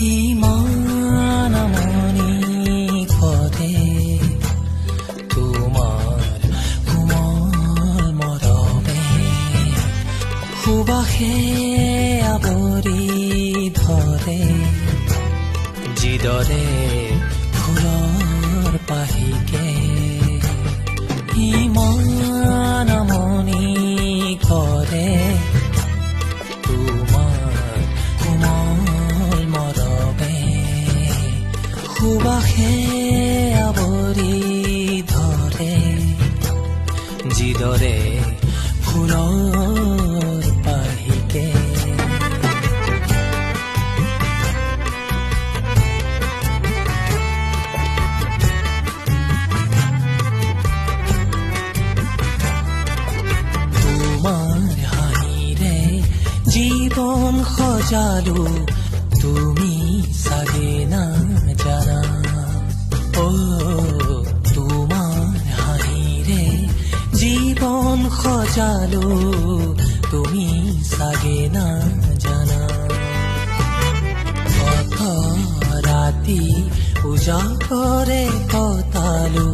ইমান আমনি কৰে তোমাৰ কোমল মৰমে, সুবাসে আৱৰি ধৰে যিদৰে ফুলৰ পাহিকে। ইমান আমনি কৰে তোমাৰ কোমল মৰমে, সুবাসে আৱৰি ধৰে যিদৰে ফুলৰ পাহিকে। জীৱন সজালো তুমি চাগে নাজানা, তোমাৰ হাঁহিৰে জীৱন সজালো তুমি চাগে নাজানা। কত ৰাতি উজাগৰে কটালো